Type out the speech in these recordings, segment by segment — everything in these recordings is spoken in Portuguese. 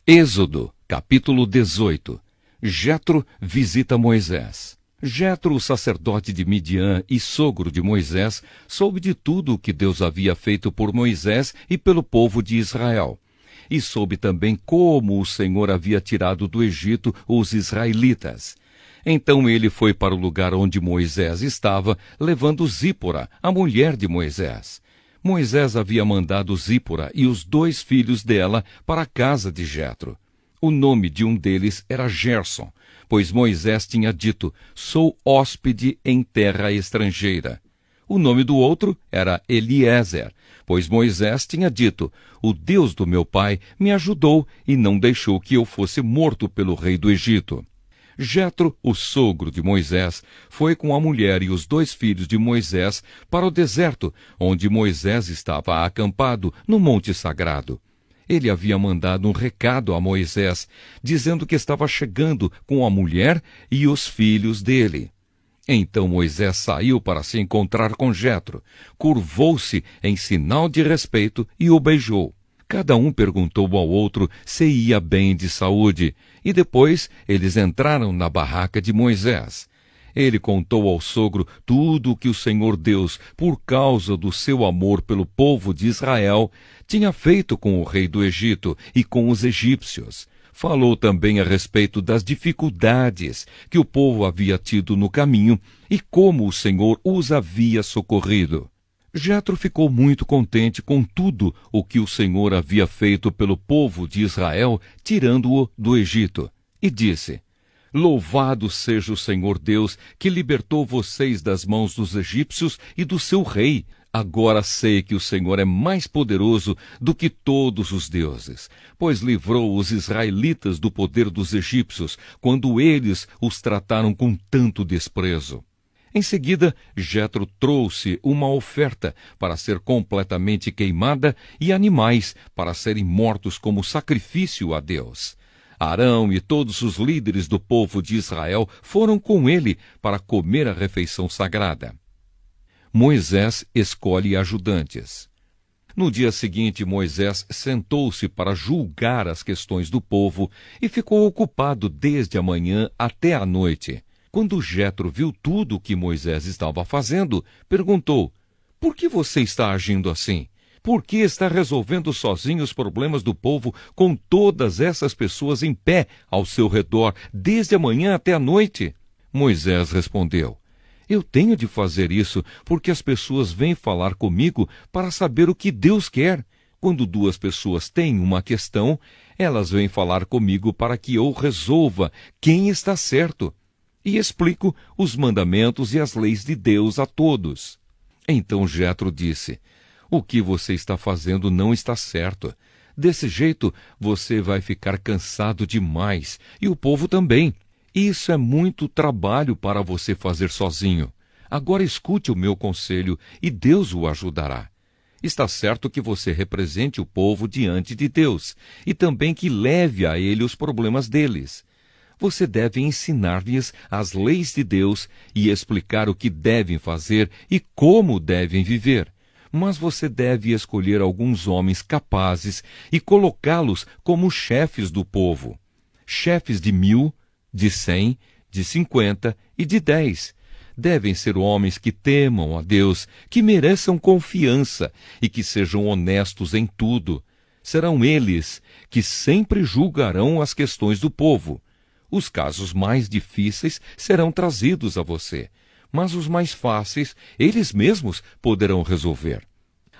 Êxodo, capítulo 18. Jetro visita Moisés. Jetro, o sacerdote de Midian e sogro de Moisés, soube de tudo o que Deus havia feito por Moisés e pelo povo de Israel. E soube também como o Senhor havia tirado do Egito os israelitas. Então ele foi para o lugar onde Moisés estava, levando Zípora, a mulher de Moisés. Moisés havia mandado Zípora e os 2 filhos dela para a casa de Jetro. O nome de um deles era Gerson, pois Moisés tinha dito: sou hóspede em terra estrangeira. O nome do outro era Eliezer, pois Moisés tinha dito: o Deus do meu pai me ajudou e não deixou que eu fosse morto pelo rei do Egito. Jetro, o sogro de Moisés, foi com a mulher e os 2 filhos de Moisés para o deserto, onde Moisés estava acampado no monte sagrado. Ele havia mandado um recado a Moisés, dizendo que estava chegando com a mulher e os filhos dele. Então Moisés saiu para se encontrar com Jetro, curvou-se em sinal de respeito e o beijou. Cada um perguntou ao outro se ia bem de saúde, e depois eles entraram na barraca de Moisés. Ele contou ao sogro tudo o que o Senhor Deus, por causa do seu amor pelo povo de Israel, tinha feito com o rei do Egito e com os egípcios. Falou também a respeito das dificuldades que o povo havia tido no caminho e como o Senhor os havia socorrido. Jetro ficou muito contente com tudo o que o Senhor havia feito pelo povo de Israel, tirando-o do Egito, e disse: louvado seja o Senhor Deus, que libertou vocês das mãos dos egípcios e do seu rei. Agora sei que o Senhor é mais poderoso do que todos os deuses, pois livrou os israelitas do poder dos egípcios, quando eles os trataram com tanto desprezo. Em seguida, Jetro trouxe uma oferta para ser completamente queimada e animais para serem mortos como sacrifício a Deus. Arão e todos os líderes do povo de Israel foram com ele para comer a refeição sagrada. Moisés escolhe ajudantes. No dia seguinte, Moisés sentou-se para julgar as questões do povo e ficou ocupado desde a manhã até a noite. Quando Jetro viu tudo o que Moisés estava fazendo, perguntou: por que você está agindo assim? Por que está resolvendo sozinho os problemas do povo com todas essas pessoas em pé ao seu redor, desde a manhã até a noite? Moisés respondeu: eu tenho de fazer isso porque as pessoas vêm falar comigo para saber o que Deus quer. Quando 2 pessoas têm uma questão, elas vêm falar comigo para que eu resolva quem está certo. E explico os mandamentos e as leis de Deus a todos. Então Jetro disse: o que você está fazendo não está certo. Desse jeito, você vai ficar cansado demais, e o povo também. Isso é muito trabalho para você fazer sozinho. Agora escute o meu conselho, e Deus o ajudará. Está certo que você represente o povo diante de Deus, e também que leve a ele os problemas deles. Você deve ensinar-lhes as leis de Deus e explicar o que devem fazer e como devem viver. Mas você deve escolher alguns homens capazes e colocá-los como chefes do povo. Chefes de 1.000, de 100, de 50 e de 10. Devem ser homens que temam a Deus, que mereçam confiança e que sejam honestos em tudo. Serão eles que sempre julgarão as questões do povo. Os casos mais difíceis serão trazidos a você, mas os mais fáceis, eles mesmos poderão resolver.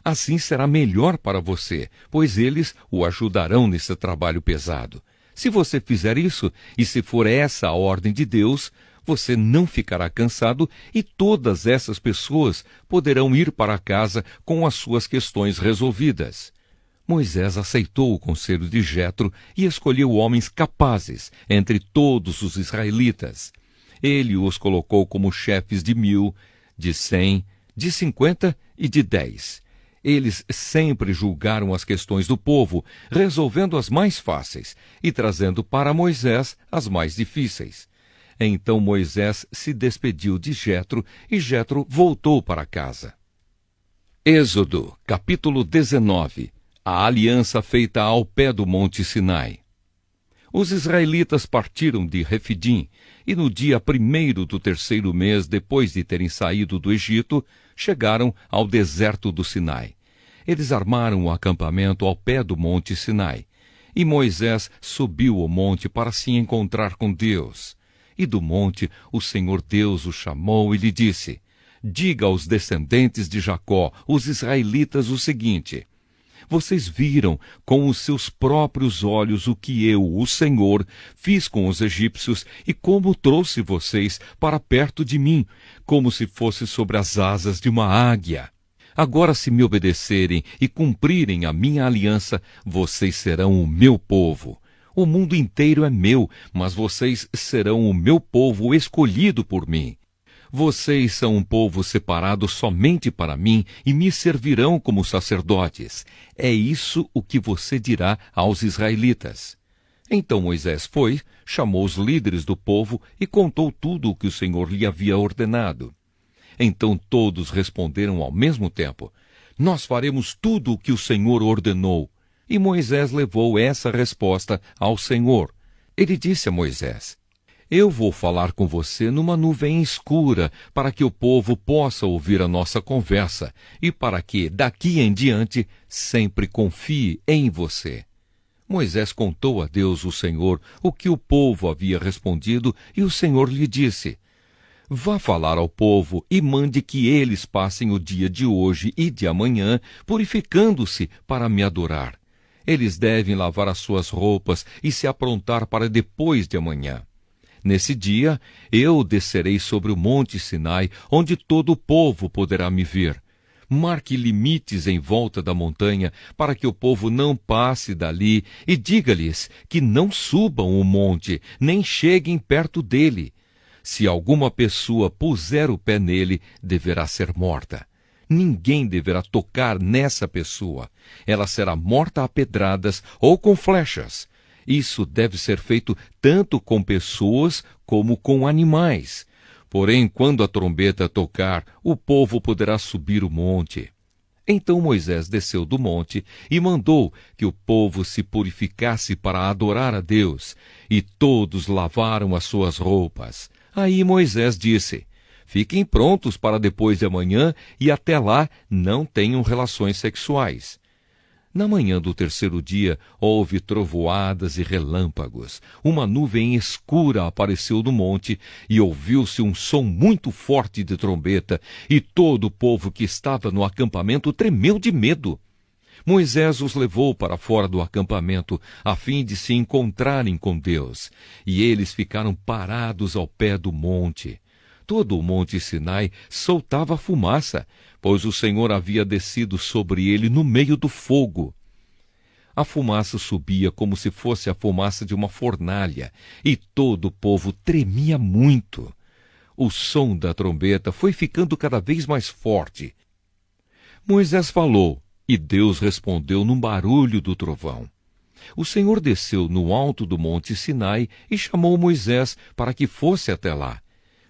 Assim será melhor para você, pois eles o ajudarão nesse trabalho pesado. Se você fizer isso, e se for essa a ordem de Deus, você não ficará cansado e todas essas pessoas poderão ir para casa com as suas questões resolvidas. Moisés aceitou o conselho de Jetro e escolheu homens capazes entre todos os israelitas. Ele os colocou como chefes de 1.000, de 100, de 50 e de 10. Eles sempre julgaram as questões do povo, resolvendo as mais fáceis e trazendo para Moisés as mais difíceis. Então Moisés se despediu de Jetro e Jetro voltou para casa. Êxodo, capítulo 19. A aliança feita ao pé do Monte Sinai. Os israelitas partiram de Refidim, e no dia 1º do 3º mês, depois de terem saído do Egito, chegaram ao deserto do Sinai. Eles armaram o acampamento ao pé do monte Sinai. E Moisés subiu o monte para se encontrar com Deus. E do monte o Senhor Deus o chamou e lhe disse: diga aos descendentes de Jacó, os israelitas, o seguinte: vocês viram com os seus próprios olhos o que eu, o Senhor, fiz com os egípcios e como trouxe vocês para perto de mim, como se fosse sobre as asas de uma águia. Agora, se me obedecerem e cumprirem a minha aliança, vocês serão o meu povo. O mundo inteiro é meu, mas vocês serão o meu povo escolhido por mim. Vocês são um povo separado somente para mim e me servirão como sacerdotes. É isso o que você dirá aos israelitas. Então Moisés foi, chamou os líderes do povo e contou tudo o que o Senhor lhe havia ordenado. Então todos responderam ao mesmo tempo: nós faremos tudo o que o Senhor ordenou. E Moisés levou essa resposta ao Senhor. Ele disse a Moisés: eu vou falar com você numa nuvem escura, para que o povo possa ouvir a nossa conversa e para que, daqui em diante, sempre confie em você. Moisés contou a Deus, o Senhor, o que o povo havia respondido, e o Senhor lhe disse: vá falar ao povo e mande que eles passem o dia de hoje e de amanhã purificando-se para me adorar. Eles devem lavar as suas roupas e se aprontar para depois de amanhã. Nesse dia, eu descerei sobre o monte Sinai, onde todo o povo poderá me ver. Marque limites em volta da montanha, para que o povo não passe dali, e diga-lhes que não subam o monte, nem cheguem perto dele. Se alguma pessoa puser o pé nele, deverá ser morta. Ninguém deverá tocar nessa pessoa. Ela será morta a pedradas ou com flechas. Isso deve ser feito tanto com pessoas como com animais. Porém, quando a trombeta tocar, o povo poderá subir o monte. Então Moisés desceu do monte e mandou que o povo se purificasse para adorar a Deus, e todos lavaram as suas roupas. Aí Moisés disse: fiquem prontos para depois de amanhã e até lá não tenham relações sexuais. Na manhã do 3º dia, houve trovoadas e relâmpagos. Uma nuvem escura apareceu no monte e ouviu-se um som muito forte de trombeta, e todo o povo que estava no acampamento tremeu de medo. Moisés os levou para fora do acampamento, a fim de se encontrarem com Deus, e eles ficaram parados ao pé do monte. Todo o monte Sinai soltava fumaça, pois o Senhor havia descido sobre ele no meio do fogo. A fumaça subia como se fosse a fumaça de uma fornalha, e todo o povo tremia muito. O som da trombeta foi ficando cada vez mais forte. Moisés falou, e Deus respondeu num barulho do trovão. O Senhor desceu no alto do monte Sinai e chamou Moisés para que fosse até lá.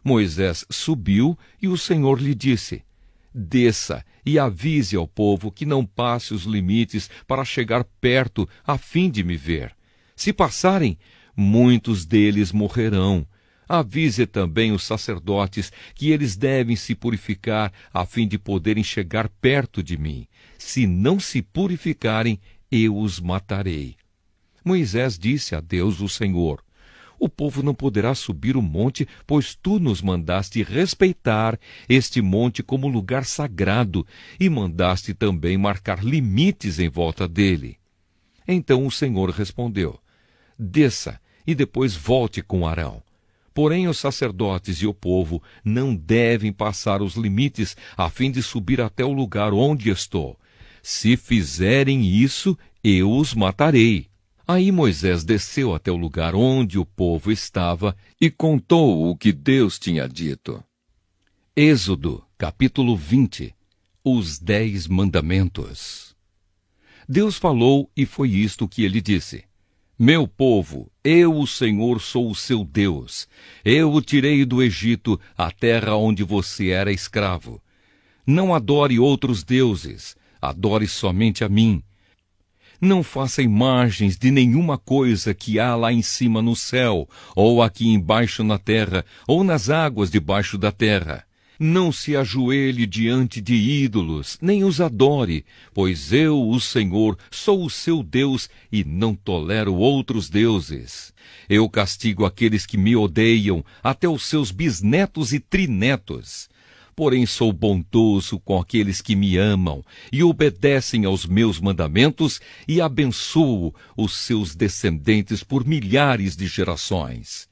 Moisés subiu e o Senhor lhe disse: desça e avise ao povo que não passe os limites para chegar perto a fim de me ver. Se passarem, muitos deles morrerão. Avise também os sacerdotes que eles devem se purificar a fim de poderem chegar perto de mim. Se não se purificarem, eu os matarei. Moisés disse a Deus, o Senhor: o povo não poderá subir o monte, pois tu nos mandaste respeitar este monte como lugar sagrado e mandaste também marcar limites em volta dele. Então o Senhor respondeu: desça e depois volte com Arão. Porém os sacerdotes e o povo não devem passar os limites a fim de subir até o lugar onde estou. Se fizerem isso, eu os matarei. Aí Moisés desceu até o lugar onde o povo estava e contou o que Deus tinha dito. Êxodo, capítulo 20. Os 10 Mandamentos. Deus falou e foi isto que ele disse: meu povo, eu, o Senhor, sou o seu Deus. Eu o tirei do Egito, a terra onde você era escravo. Não adore outros deuses, adore somente a mim. Não faça imagens de nenhuma coisa que há lá em cima no céu, ou aqui embaixo na terra, ou nas águas debaixo da terra. Não se ajoelhe diante de ídolos, nem os adore, pois eu, o Senhor, sou o seu Deus e não tolero outros deuses. Eu castigo aqueles que me odeiam, até os seus bisnetos e trinetos. Porém sou bondoso com aqueles que me amam e obedecem aos meus mandamentos e abençoo os seus descendentes por milhares de gerações.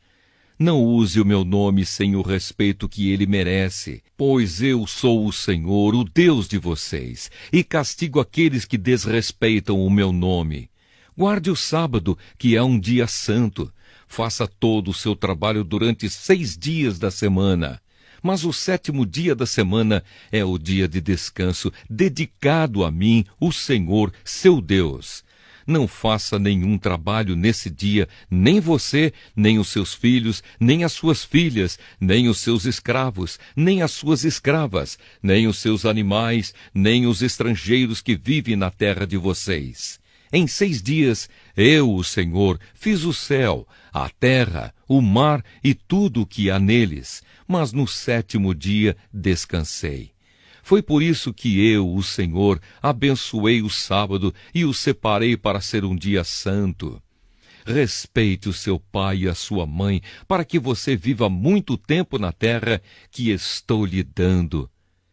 Não use o meu nome sem o respeito que ele merece, pois eu sou o Senhor, o Deus de vocês, e castigo aqueles que desrespeitam o meu nome. Guarde o sábado, que é um dia santo. Faça todo o seu trabalho durante 6 dias da semana. Mas o 7º dia da semana é o dia de descanso, dedicado a mim, o Senhor, seu Deus. Não faça nenhum trabalho nesse dia, nem você, nem os seus filhos, nem as suas filhas, nem os seus escravos, nem as suas escravas, nem os seus animais, nem os estrangeiros que vivem na terra de vocês. Em 6 dias, eu, o Senhor, fiz o céu, a terra, o mar e tudo o que há neles, mas no 7º dia descansei. Foi por isso que eu, o Senhor, abençoei o sábado e o separei para ser um dia santo. Respeite o seu pai e a sua mãe, para que você viva muito tempo na terra que estou lhe dando.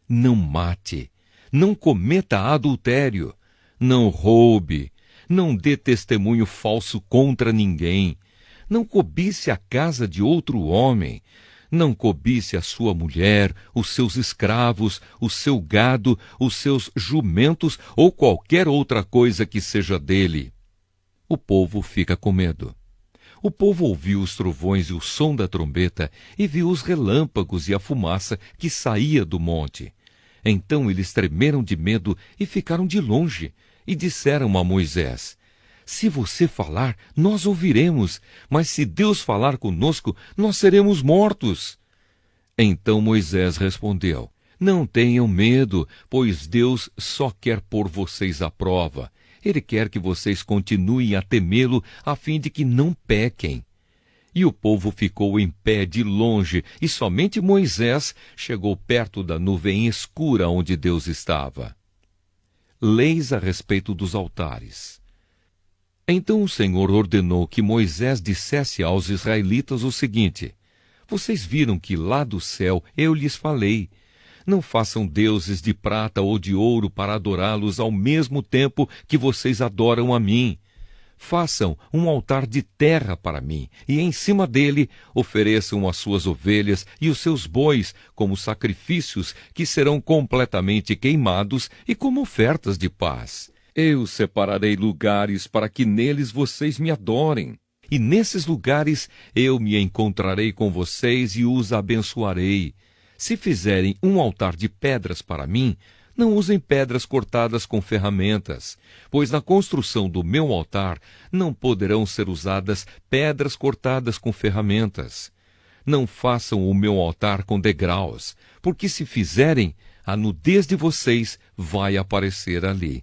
Não mate, não cometa adultério, não roube, não dê testemunho falso contra ninguém, não cobice a casa de outro homem, não cobice a sua mulher, os seus escravos, o seu gado, os seus jumentos ou qualquer outra coisa que seja dele. O povo fica com medo. O povo ouviu os trovões e o som da trombeta e viu os relâmpagos e a fumaça que saía do monte. Então eles tremeram de medo e ficaram de longe e disseram a Moisés: se você falar, nós ouviremos, mas se Deus falar conosco, nós seremos mortos. Então Moisés respondeu: não tenham medo, pois Deus só quer pôr vocês à prova. Ele quer que vocês continuem a temê-lo, a fim de que não pequem. E o povo ficou em pé de longe, e somente Moisés chegou perto da nuvem escura onde Deus estava. Leis a respeito dos altares. Então o Senhor ordenou que Moisés dissesse aos israelitas o seguinte: vocês viram que lá do céu eu lhes falei. Não façam deuses de prata ou de ouro para adorá-los ao mesmo tempo que vocês adoram a mim. Façam um altar de terra para mim, e em cima dele ofereçam as suas ovelhas e os seus bois como sacrifícios que serão completamente queimados e como ofertas de paz. Eu separarei lugares para que neles vocês me adorem. E nesses lugares eu me encontrarei com vocês e os abençoarei. Se fizerem um altar de pedras para mim, não usem pedras cortadas com ferramentas, pois na construção do meu altar não poderão ser usadas pedras cortadas com ferramentas. Não façam o meu altar com degraus, porque se fizerem, a nudez de vocês vai aparecer ali.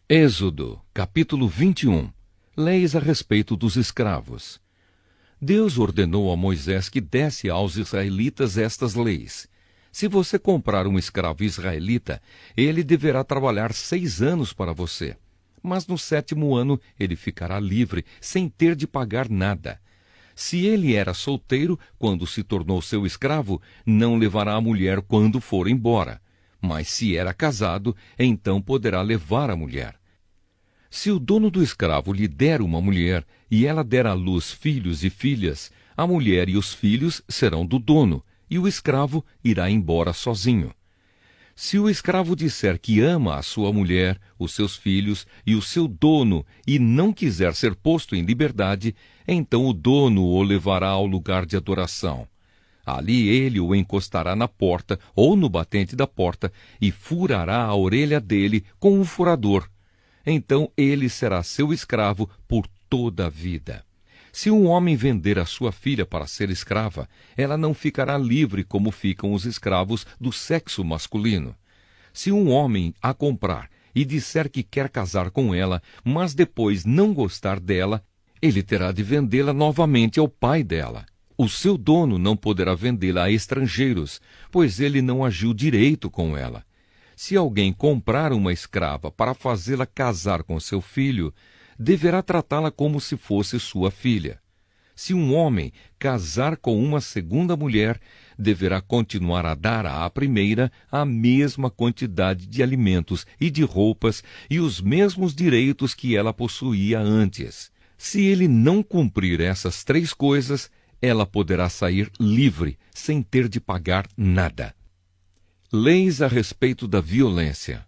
Êxodo, capítulo 21. Leis a respeito dos escravos. Deus ordenou a Moisés que desse aos israelitas estas leis. Se você comprar um escravo israelita, ele deverá trabalhar 6 anos para você. Mas no 7º ano ele ficará livre, sem ter de pagar nada. Se ele era solteiro, quando se tornou seu escravo, não levará a mulher quando for embora. Mas se era casado, então poderá levar a mulher. Se o dono do escravo lhe der uma mulher, e ela der à luz filhos e filhas, a mulher e os filhos serão do dono, e o escravo irá embora sozinho. Se o escravo disser que ama a sua mulher, os seus filhos e o seu dono, e não quiser ser posto em liberdade, então o dono o levará ao lugar de adoração. Ali ele o encostará na porta ou no batente da porta e furará a orelha dele com um furador. Então ele será seu escravo por toda a vida. Se um homem vender a sua filha para ser escrava, ela não ficará livre como ficam os escravos do sexo masculino. Se um homem a comprar e disser que quer casar com ela, mas depois não gostar dela, ele terá de vendê-la novamente ao pai dela. O seu dono não poderá vendê-la a estrangeiros, pois ele não agiu direito com ela. Se alguém comprar uma escrava para fazê-la casar com seu filho, deverá tratá-la como se fosse sua filha. Se um homem casar com uma segunda mulher, deverá continuar a dar à primeira a mesma quantidade de alimentos e de roupas e os mesmos direitos que ela possuía antes. Se ele não cumprir essas 3 coisas, ela poderá sair livre, sem ter de pagar nada. Leis a respeito da violência.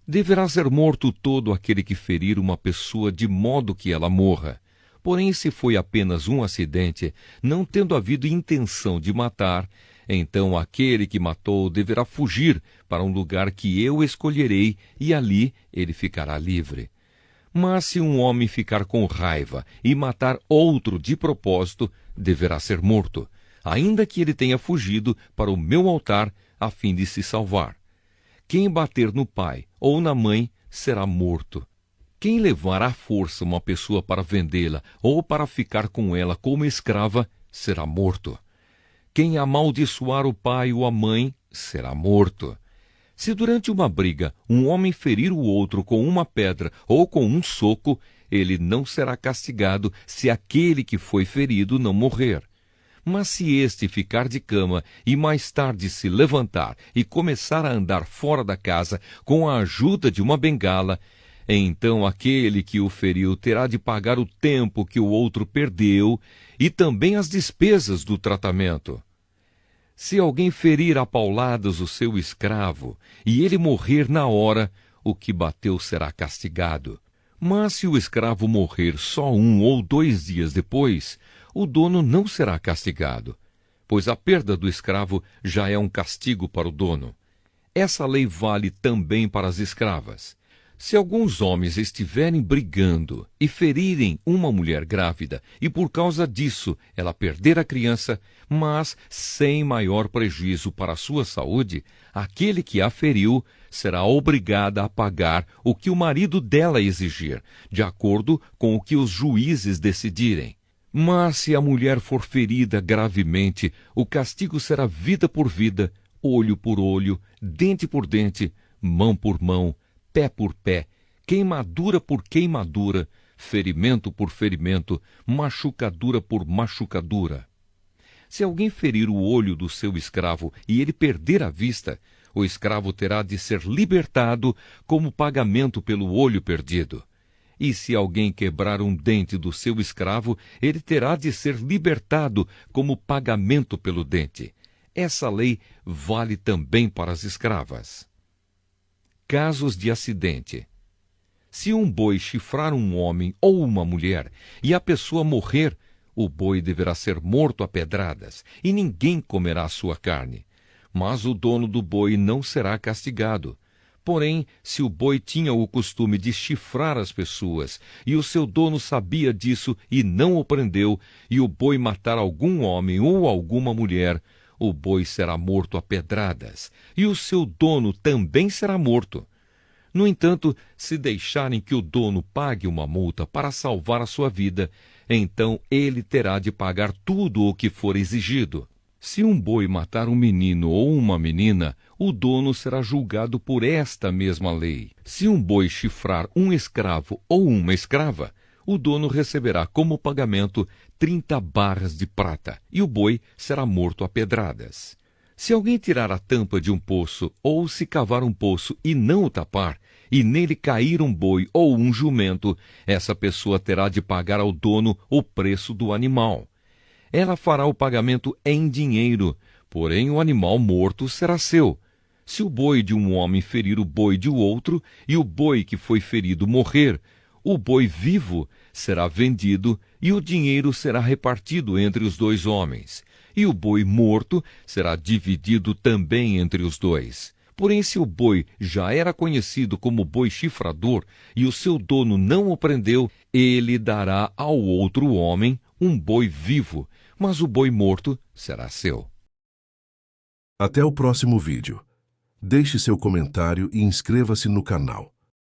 Deverá ser morto todo aquele que ferir uma pessoa de modo que ela morra. Porém, se foi apenas um acidente, não tendo havido intenção de matar, então aquele que matou deverá fugir para um lugar que eu escolherei e ali ele ficará livre. Mas se um homem ficar com raiva e matar outro de propósito, deverá ser morto, ainda que ele tenha fugido para o meu altar a fim de se salvar. Quem bater no pai ou na mãe será morto. Quem levar à força uma pessoa para vendê-la ou para ficar com ela como escrava, será morto. Quem amaldiçoar o pai ou a mãe, será morto. Se durante uma briga um homem ferir o outro com uma pedra ou com um soco, ele não será castigado se aquele que foi ferido não morrer. Mas se este ficar de cama e mais tarde se levantar e começar a andar fora da casa com a ajuda de uma bengala, então aquele que o feriu terá de pagar o tempo que o outro perdeu e também as despesas do tratamento. Se alguém ferir a pauladas o seu escravo e ele morrer na hora, o que bateu será castigado. Mas se o escravo morrer só 1 ou 2 dias depois, o dono não será castigado, pois a perda do escravo já é um castigo para o dono. Essa lei vale também para as escravas. Se alguns homens estiverem brigando e ferirem uma mulher grávida, e por causa disso ela perder a criança, mas sem maior prejuízo para a sua saúde, aquele que a feriu será obrigada a pagar o que o marido dela exigir, de acordo com o que os juízes decidirem. Mas se a mulher for ferida gravemente, o castigo será vida por vida, olho por olho, dente por dente, mão por mão, pé por pé, queimadura por queimadura, ferimento por ferimento, machucadura por machucadura. Se alguém ferir o olho do seu escravo e ele perder a vista, o escravo terá de ser libertado como pagamento pelo olho perdido. E se alguém quebrar um dente do seu escravo, ele terá de ser libertado como pagamento pelo dente. Essa lei vale também para as escravas. Casos de acidente. Se um boi chifrar um homem ou uma mulher e a pessoa morrer, o boi deverá ser morto a pedradas e ninguém comerá sua carne. Mas o dono do boi não será castigado. Porém, se o boi tinha o costume de chifrar as pessoas e o seu dono sabia disso e não o prendeu, e o boi matar algum homem ou alguma mulher, o boi será morto a pedradas, e o seu dono também será morto. No entanto, se deixarem que o dono pague uma multa para salvar a sua vida, então ele terá de pagar tudo o que for exigido. Se um boi matar um menino ou uma menina, o dono será julgado por esta mesma lei. Se um boi chifrar um escravo ou uma escrava, o dono receberá como pagamento 30 barras de prata, e o boi será morto a pedradas. Se alguém tirar a tampa de um poço, ou se cavar um poço e não o tapar, e nele cair um boi ou um jumento, essa pessoa terá de pagar ao dono o preço do animal. Ela fará o pagamento em dinheiro, porém o animal morto será seu. Se o boi de um homem ferir o boi de outro, e o boi que foi ferido morrer, o boi vivo será vendido e o dinheiro será repartido entre os 2 homens. E o boi morto será dividido também entre os 2. Porém, se o boi já era conhecido como boi chifrador e o seu dono não o prendeu, ele dará ao outro homem um boi vivo, mas o boi morto será seu. Até o próximo vídeo. Deixe seu comentário e inscreva-se no canal.